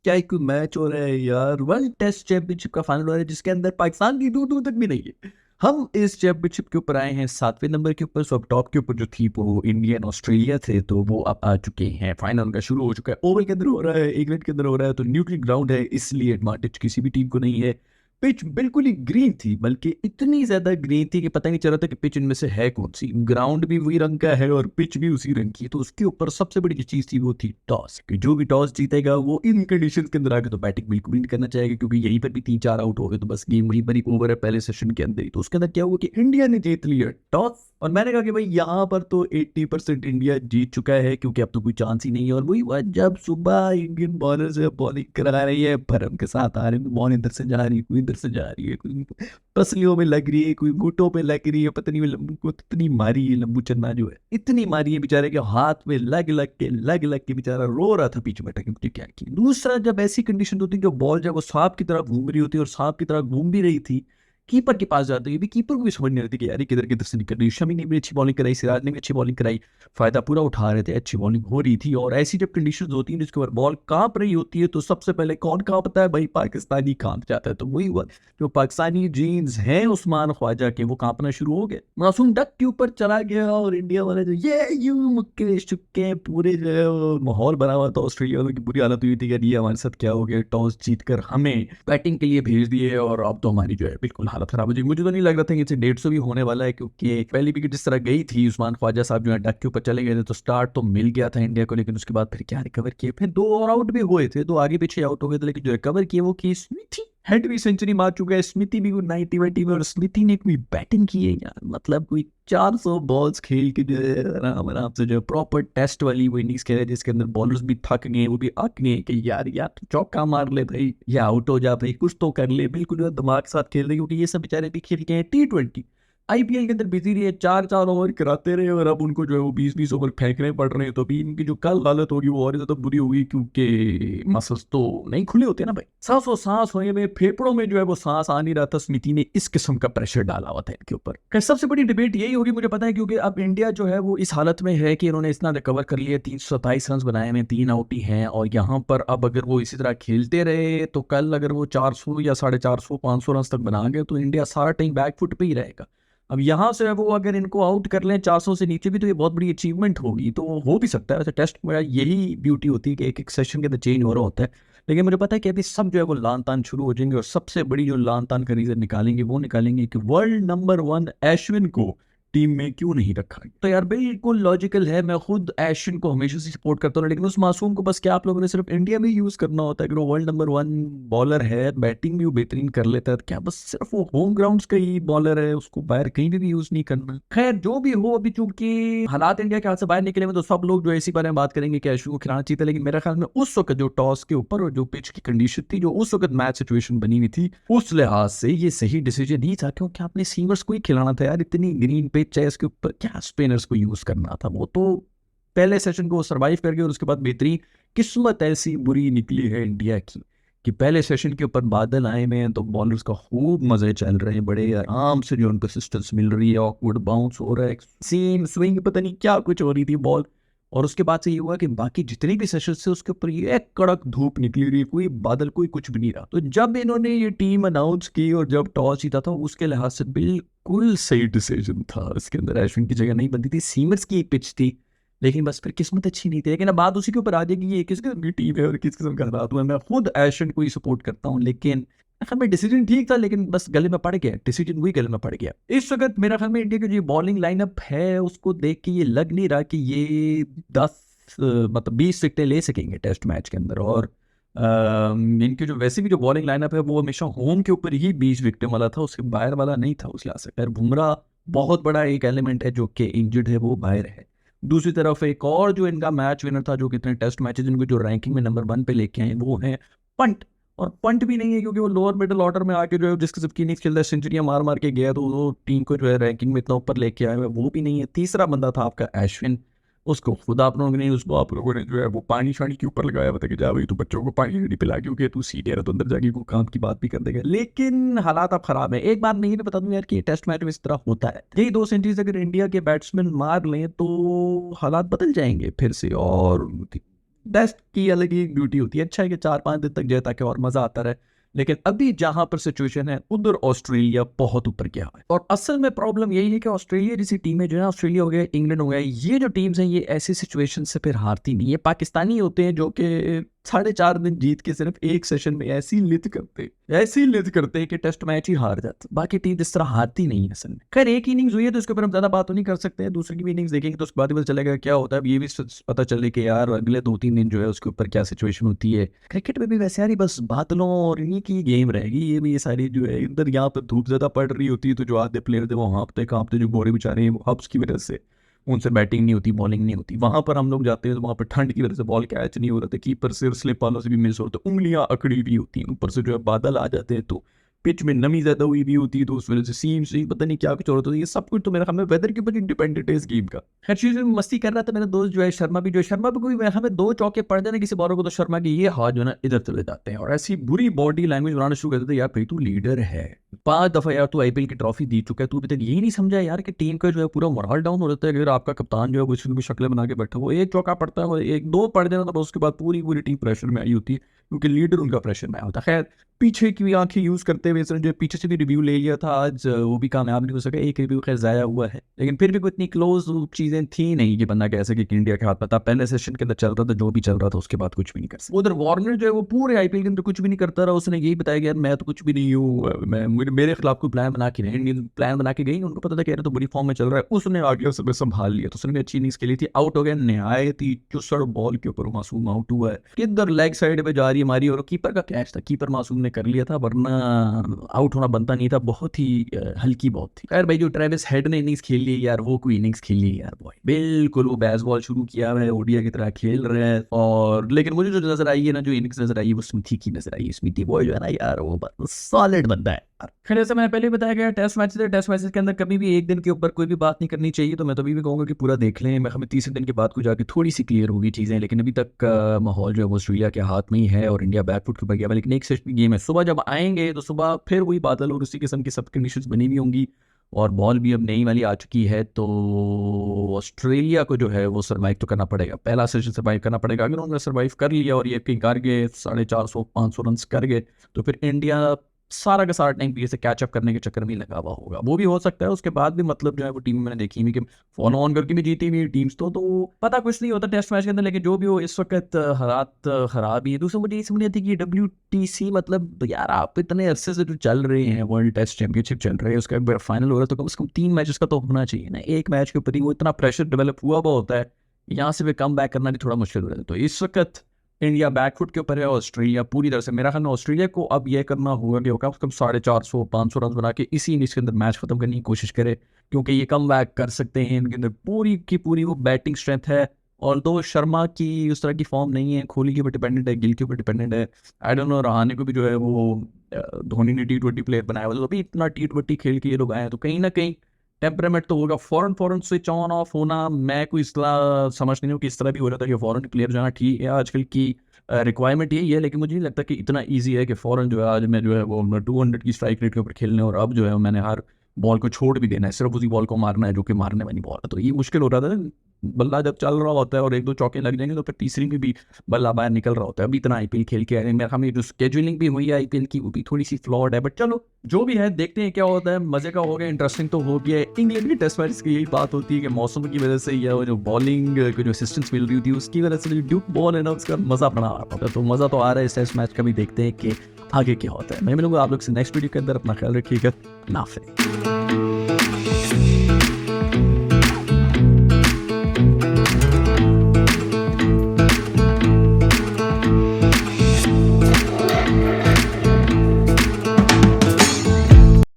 क्या एक मैच हो रहा है यार, वर्ल्ड टेस्ट चैंपियनशिप का फाइनल हो रहा है जिसके अंदर पाकिस्तान की दूर दूर तक भी नहीं है। हम इस चैंपियनशिप के ऊपर आए हैं 7वें नंबर के ऊपर। सब टॉप के ऊपर जो थी वो इंडियन ऑस्ट्रेलिया थे, तो वो अब आ चुके हैं। फाइनल उनका शुरू हो चुका है, ओवल के अंदर हो रहा है, इंग्लैंड के अंदर हो रहा है, तो न्यूट्रल ग्राउंड है, इसलिए एडवांटेज किसी भी टीम को नहीं है। पिच बिल्कुल ही ग्रीन थी, बल्कि इतनी ज्यादा ग्रीन थी कि पता नहीं चल रहा था कि पिच इनमें से है कौन सी। ग्राउंड भी वही रंग का है और पिच भी उसी रंग की है। तो उसके ऊपर सबसे बड़ी जो चीज थी वो थी टॉस, कि जो भी टॉस जीतेगा वो इन कंडीशन के अंदर आके तो बैटिंग बिल्कुल भी नहीं करना चाहेगा, क्योंकि यहीं पर भी 3-4 आउट हो गए तो बस गेम वहीं पर ही ओवर है पहले सेशन के अंदर ही। तो उसके अंदर क्या हुआ कि इंडिया ने जीत लिया टॉस, और मैंने कहा कि भाई यहाँ पर तो 80% इंडिया जीत चुका है, क्योंकि अब तो कोई चांस ही नहीं है। और वही हुआ, जब सुबह इंडियन बॉलर से बॉलिंग करा रही है, भरम के साथ आ रहे हैं, बॉल इधर से जा रही है, कोई इधर से जा रही है, कोई पसलियों में लग रही है, कोई घुटों पे लग रही है, पता नहीं लंबू को इतनी मारी है, लंबू चन्ना जो है इतनी मारी है बेचारे के हाथ में लग लग के बेचारा रो रहा था पीछे बैठा कि मुझे क्या किया। दूसरा, जब ऐसी कंडीशन होती है कि बॉल जब वो सांप की तरह घूम रही होती है, और सांप की तरह घूम भी रही थी, कीपर के पास जाते हुए भी कीपर को भी समझ नहीं रही थी कि यार किधर किधर से निकल रही है। शमी ने भी अच्छी बॉलिंग कराई, सिराज ने भी अच्छी बॉलिंग कराई, फायदा पूरा उठा रहे थे, अच्छी बॉलिंग हो रही थी। और ऐसी जब कंडीशंस होती हैं जिसके ऊपर बॉल कांप रही होती है, तो सबसे पहले कौन कांपता है भाई? पाकिस्तानी कांप जाता है। तो वही हुआ, जो पाकिस्तानी जीन्स हैं उस्मान ख्वाजा के, वो कांपना शुरू हो गए। मासूम डक के ऊपर चला गया, और इंडिया वाले जो ये यूं मुक्के चुक्के पूरे जो है वो माहौल बना हुआ था। ऑस्ट्रेलिया वालों की बुरी हालत हुई थी कि ये हमारे साथ क्या हो गया, टॉस जीत कर हमें बैटिंग के लिए भेज दिए, और अब तो हमारी जो है बिल्कुल हालत खराब हो जाएगी। मुझे तो नहीं लग रहा था कि इसे 150 भी होने वाला है, क्योंकि पहली विकेट जिस तरह गई थी, उस्मान ख्वाजा साहब जो है डक के ऊपर चले गए थे, तो स्टार्ट तो मिल गया था इंडिया को, लेकिन उसके बाद फिर क्या रिकवर किए, फिर 2 और आउट भी हुए थे, 2 आगे पीछे आउट हो गए थे, लेकिन जो रिकवर किए वो की स्मिथी। हेड भी सेंचुरी मार चुका है स्मिथी भी, 90-20 में, और स्मिथी ने कोई बैटिंग की है यार, मतलब कोई 400 बॉल्स खेल के जो है आराम आराम से जो है प्रॉपर टेस्ट वाली वो इनिंग्स खेले, जिसके अंदर बॉलर्स भी थक गए, वो भी अक गए कि यार यार तू चौका मार ले भाई, या आउट हो जा भाई, कुछ तो कर ले। बिल्कुल जो है दिमाग के साथ खेल रहे, क्योंकि ये सब बेचारे भी खेल के हैं T20। आईपीएल के अंदर बिजी रही है, 4-4 ओवर कराते रहे, और अब उनको जो है वो 20-20 ओवर फेंकने पड़ रहे हैं। तो अभी इनकी जो कल हालत होगी वो और ज्यादा बुरी होगी, क्योंकि मसल्स तो नहीं खुले होते ना भाई। सांस होने में, फेफड़ों में जो है वो सांस आ नहीं रहा था। स्मिति ने इस किस्म का प्रेशर डाला हुआ था इनके ऊपर। खैर, सबसे बड़ी डिबेट यही होगी मुझे पता है, क्योंकि अब इंडिया जो है वो इस हालत में है कि इन्होंने इतना रिकवर कर लिया, 327 रन बनाए में, 3 आउट ही हैं। और यहाँ पर अब अगर वो इसी तरह खेलते रहे तो कल अगर वो 400 या 450 500 रन तक बना गए तो इंडिया सारा टाइम बैकफुट पे ही रहेगा। अब यहाँ से वो अगर इनको आउट कर लें 400 से नीचे भी, तो ये बहुत बड़ी अचीवमेंट होगी। तो हो भी सकता है, वैसे टेस्ट में यही ब्यूटी होती है कि एक एक सेशन के अंदर चेंज हो रहा होता है। लेकिन मुझे पता है कि अभी सब जो है वो लान तान शुरू हो जाएंगे, और सबसे बड़ी जो लान तान का रीजन निकालेंगे वो निकालेंगे कि वर्ल्ड नंबर 1 अश्विन को टीम में क्यों नहीं रखा गया। तो यार बिल्कुल लॉजिकल है, मैं खुद अश्विन को हमेशा से सपोर्ट करता हूँ, लेकिन उस मासूम को बस क्या आप लोगों ने सिर्फ इंडिया में यूज करना होता है कि वो वर्ल्ड नंबर 1 बॉलर है, बैटिंग भी वो बेहतरीन कर लेता है, तो क्या बस सिर्फ वो होम ग्राउंड्स का ही बॉलर है, उसको बाहर कहीं भी यूज नहीं करना। खैर जो भी हो, अभी चूंकि हालात इंडिया के हाथ से बाहर निकले में, तो सब लोग जो इसी बारे में बात करेंगे कि अश्विन को खिलाना चाहिए था। लेकिन मेरे ख्याल में उस वक्त जो टॉस के ऊपर और जो पिच की कंडीशन थी, जो उस वक्त मैच सिचुएशन बनी हुई थी, उस लिहाज से ये सही डिसीजन नहीं था, क्योंकि आपने सीमर्स को ही खिलाना था यार। इतनी ग्रीन पिच है, इसके ऊपर क्या स्पिनर्स को यूज करना था? वो तो पहले सेशन को सर्वाइव कर गए, और उसके बाद बेहतरीन किस्मत ऐसी बुरी निकली है इंडिया की कि पहले सेशन के ऊपर बादल आए हुए हैं, तो बॉलर्स का खूब मजे चल रहे हैं, बड़े आराम से जो उनको असिस्टेंस मिल रही है, ऑकवर्ड बाउंस हो रहा है, सीम स्विंग पता नहीं क्या कुछ हो रही थी बॉल। और उसके बाद से ये हुआ कि बाकी जितने भी सेशन थे उसके ऊपर ये एक कड़क धूप निकली रही, कोई बादल कोई कुछ भी नहीं रहा। तो जब इन्होंने ये टीम अनाउंस की और जब टॉस जीता था, उसके लिहाज से बिल्कुल सही डिसीजन था। इसके अंदर अश्विन की जगह नहीं बनती थी, सीमर्स की पिच थी, लेकिन बस फिर किस्मत अच्छी नहीं थी। लेकिन अब बात उसी के ऊपर आ जाएगी ये किस किस्म की टीम है और किस किस्म का हालात हुआ। मैं खुद एशियन को ही सपोर्ट करता हूँ, लेकिन ख्याल में डिसीजन ठीक था, लेकिन बस गले में पड़ गया, डिसीजन वही गले में पड़ गया। इस वक्त मेरा ख्याल में इंडिया की जो बॉलिंग लाइनअप है उसको देख के ये लग नहीं रहा कि ये 20 विकेटें ले सकेंगे टेस्ट मैच के अंदर। और इनकी जो वैसे भी जो बॉलिंग लाइनअप है वो हमेशा होम के ऊपर ही 20 विकेटें वाला था, उसके बाहर वाला नहीं था उस लिहाज से। खैर बुमराह बहुत बड़ा एक एलिमेंट है जो कि इंजर्ड है, वो बाहर है। दूसरी तरफ एक और जो इनका मैच विनर था, जो कितने टेस्ट मैचेस इनको जो रैंकिंग में नंबर 1 पे लेके आए, वो है पंट। और पंट भी नहीं है, क्योंकि वो लोअर मिडिल ऑर्डर में आके जो है जिसके सबकी इनिंग्स खेलता है, सेंचुरियां मार मार के गया, तो वो टीम को जो है रैंकिंग में इतना ऊपर लेके आया हुआ है, वो भी नहीं है। तीसरा बंदा था आपका अश्विन, उसको खुद आप लोगों ने नहीं, उसको आप लोगों ने जो है वो पानी शानी के ऊपर लगाया बता कि जा भाई तू बच्चों को पानी नहीं पिला, क्योंकि तू सीनियर है तो अंदर जाके को काम की बात भी कर देगा। लेकिन हालात अब खराब है। एक बात नहीं भी बता दूं यार कि टेस्ट मैच में इस तरह होता है, यही 2 सेंचुरीज अगर इंडिया के बैट्समैन मार लें तो हालात बदल जाएंगे फिर से। और टेस्ट की अलग ही ब्यूटी होती है। अच्छा है कि 4-5 दिन तक जाए ताकि और मजा आता रहे, लेकिन अभी जहां पर सिचुएशन है उधर ऑस्ट्रेलिया बहुत ऊपर गया है। और असल में प्रॉब्लम यही है कि ऑस्ट्रेलिया जैसी टीमें जो है, ऑस्ट्रेलिया हो गया, इंग्लैंड हो गया, ये जो टीम्स हैं ये ऐसी सिचुएशन से फिर हारती नहीं है। पाकिस्तानी होते हैं जो कि 4.5 दिन जीत के सिर्फ एक सेशन में ऐसी लिद करते हैं कि टेस्ट मैच ही हार जाते। बाकी टीम इस तरह हारती नहीं है असल में। खैर एक इनिंग्स हुई है तो इसके ऊपर हम ज्यादा बात तो नहीं कर सकते हैं, दूसरी की भी इनिंग्स देखेंगे तो उसके बाद ही पता चलेगा क्या होता है। अब ये भी पता चले कि यार अगले 2-3 दिन जो है उसके ऊपर क्या सिचुएशन होती है। क्रिकेट में भी वैसे यार बस बादलों और इन्हीं की गेम रहेगी। ये भी ये सारी जो है इधर यहाँ पर धूप ज्यादा पड़ रही होती है तो जो आधे प्लेयर थे वो हाँपते कांपते, जो गोरे बेचारे हैं वो हब्स की वजह से उनसे बैटिंग नहीं होती, बॉलिंग नहीं होती। वहां पर हम लोग जाते हैं तो वहां पर ठंड की वजह से बॉल कैच नहीं हो रहे थे, कीपर से स्लिप वालों से भी मिस होते, उंगलियां अकड़ी भी होती हैं, ऊपर से जो है बादल आ जाते हैं तो पिच में नमी ज्यादा हुई भी होती है तो उस वजह से सीम से पता नहीं क्या कुछ और होता है। ये सब कुछ तो मेरा ख्याल में वेदर के ऊपर इंडिपेंडेंट है इस गेम का। हर चीज में मस्ती कर रहा था मेरा दोस्त जो है शर्मा भी, जो शर्मा भी कोई हमें 2 चौके पड़ जाने किसी बॉलर को तो शर्मा की ये हाथ जो है ना इधर चले जाते हैं और ऐसी बुरी बॉडी लैंग्वेज बनाना शुरू कर देते हैं। यार भाई तू लीडर है, 5 दफा यार तू आईपीएल की ट्रॉफी जीत चुका है, तू अभी तक यही नहीं समझा यार कि टीम का जो है पूरा मोरल डाउन हो जाता है अगर आपका कप्तान जो है वो शक्लें बना के बैठा, वो एक चौका पड़ता है, वो 1-2 पड़ जाना तो उसके बाद पूरी टीम प्रेशर में आई होती है क्योंकि लीडर उनका प्रेशर में आया होता है। खैर पीछे की भी आंखें यूज करते हुए इसने जो पीछे से भी रिव्यू ले लिया था आज, वो भी कामयाब नहीं हो सका, एक रिव्यू खैर जाया हुआ है, लेकिन फिर भी कोई इतनी क्लोज चीजें थी नहीं कि बंदा कह सके कि इंडिया के हाथ में था। पहले सेशन के अंदर चल रहा था जो भी चल रहा था, उसके बाद कुछ भी नहीं कर सकता। उधर वार्नर जो है वो पूरे आईपीएल के अंदर कुछ भी नहीं करता रहा, उसने यही बताया कि यार मैं तो कुछ भी नहीं हूँ, मैं मेरे खिलाफ कोई प्लान बना के नहीं, इंडियन प्लान बना के गई, उनको पता था कि यार तो बुरी फॉर्म में चल रहा है, उसने आगे सब संभाल लिया। तो उसने भी अच्छी इनिंग्स खेली थी, आउट हो गया नहायत ही चुसड़ बॉल के ऊपर मासूम आउट हुआ है, किधर लेग साइड पे जा रही है हमारी, और कीपर का कैच था, कीपर मासूम ने कर लिया था वरना आउट होना बनता नहीं था, बहुत ही हल्की बॉल थी। खैर भाई जो ट्रेविस हेड ने इनिंग्स खेल ली यार, वो कोई इनिंग्स खेल ली यार बॉय, बिल्कुल वो बेसबॉल शुरू किया है, ओडिया की तरह खेल रहे हैं। और लेकिन मुझे जो नजर आई है ना, जो इनिंग्स नजर आई है वो स्मिथी की नजर आई है। स्मिथी बॉय जो है ना यार वो सॉलिड बंदा है। खैर जैसे मैंने पहले बताया गया टेस्ट मैचेस है, टेस्ट मैचेस के अंदर कभी भी एक दिन के ऊपर कोई भी बात नहीं करनी चाहिए, तो मैं तो अभी भी कहूंगा कि पूरा देख लें। मैं हमें तीसरे दिन के बाद को जाके थोड़ी सी क्लियर होगी चीजें, लेकिन अभी तक माहौल जो है वो ऑस्ट्रेलिया के हाथ में ही है और इंडिया बैकफुट के ऊपर गया। लेकिन एक सेशन गेम है, सुबह जब आएंगे तो सुबह फिर वही बादल और उसी किस्म की सब कंडीशंस बनी हुई होंगी और बॉल भी अब नई वाली आ चुकी है, तो ऑस्ट्रेलिया को जो है वो सर्वाइव तो करना पड़ेगा, पहला सेशन सर्वाइव करना पड़ेगा। अगर उन्होंने सर्वाइव कर लिया और ये कहीं कर गए 450-500 रन कर गए तो फिर इंडिया सारा का सारा टाइम से कैचअप करने के चक्कर में लगा हुआ होगा। वो भी हो सकता है उसके बाद भी मतलब जो है वो टीम मैंने देखी हुई कि फॉलो ऑन करके भी जीती हुई टीम्स, तो पता कुछ नहीं होता टेस्ट मैच के अंदर। लेकिन जो भी हो इस वक्त हालात खराब ही है। दूसरा मुझे ये समझ नहीं आती कि WTC मतलब यार आप इतने अरसे से जो चल रहे हैं, वर्ल्ड टेस्ट चैंपियनशिप चल रही है, उसका एक बार फाइनल हो रहा है तो कम से कम 3 मैचेस का तो होना चाहिए ना। एक मैच के ऊपर ही वो इतना प्रेशर डेवलप हुआ होता है, यहाँ से भी कम बैक करना भी थोड़ा मुश्किल हो जाता है। तो इस वक्त इंडिया बैकफुट के ऊपर है, ऑस्ट्रेलिया पूरी तरह से, मेरा ख्याल ऑस्ट्रेलिया को अब यह करना होगा कि कम से कम 450-500 रन बना के इसी इनिंग्स के अंदर मैच खत्म करने की कोशिश करे, क्योंकि ये कम बैक कर सकते हैं। इनके अंदर पूरी की पूरी वो बैटिंग स्ट्रेंथ है। और दो शर्मा की उस तरह की फॉर्म नहीं है, कोहली के ऊपर डिपेंडेंट है, गिल के ऊपर डिपेंडेंट है। आई डोंट नो रहाणे को भी जो है वो धोनी ने T20 प्लेयर बनाया हुआ, तो अभी इतना T20 खेल के ये लोग आए हैं तो कहीं ना कहीं टेम्परामेंट तो होगा। फॉरन स्विच ऑन ऑफ होना मैं कोई इस तरह समझ नहीं हूँ कि इस तरह भी हो रहा था कि फॉरन प्लेयर जो है ठीक है, आजकल की रिक्वायरमेंट यही है, लेकिन मुझे नहीं लगता कि इतना ईजी है कि फॉरन जो है आज मैं जो है वो 200 की स्ट्राइक रेट के ऊपर खेलने और अब जो है मैंने हर बॉल को छोड़ भी देना है, सिर्फ उसी बॉल को मारना है जो कि मारने वाली बॉल है। तो ये मुश्किल हो रहा था। बल्ला जब चल रहा होता है और 1-2 चौके लग जाएंगे तो फिर तीसरी में भी बल्ला बाहर निकल रहा होता है। अभी इतना आईपीएल खेल के आए, मेरा हमें जो स्केड्यूलिंग भी हुई है आईपीएल की वो भी थोड़ी सी फ्लॉड है, बट चलो जो भी है देखते हैं क्या होता है। मजे का हो गया, इंटरेस्टिंग तो हो गया। इंग्लैंड की टेस्ट मैच की यही बात होती है कि मौसम की वजह से या जो बॉलिंग को जो असिस्टेंस मिल रही थी उसकी वजह से जो ड्यूक बॉल है ना उसका मजा बना आ रहा था। तो मजा तो आ रहा है इस टेस्ट मैच का भी, देखते हैं कि आगे क्या होता है। मैं मिलूंगा आप लोग से नेक्स्ट वीडियो के अंदर। अपना ख्याल रखिएगा, नाफे।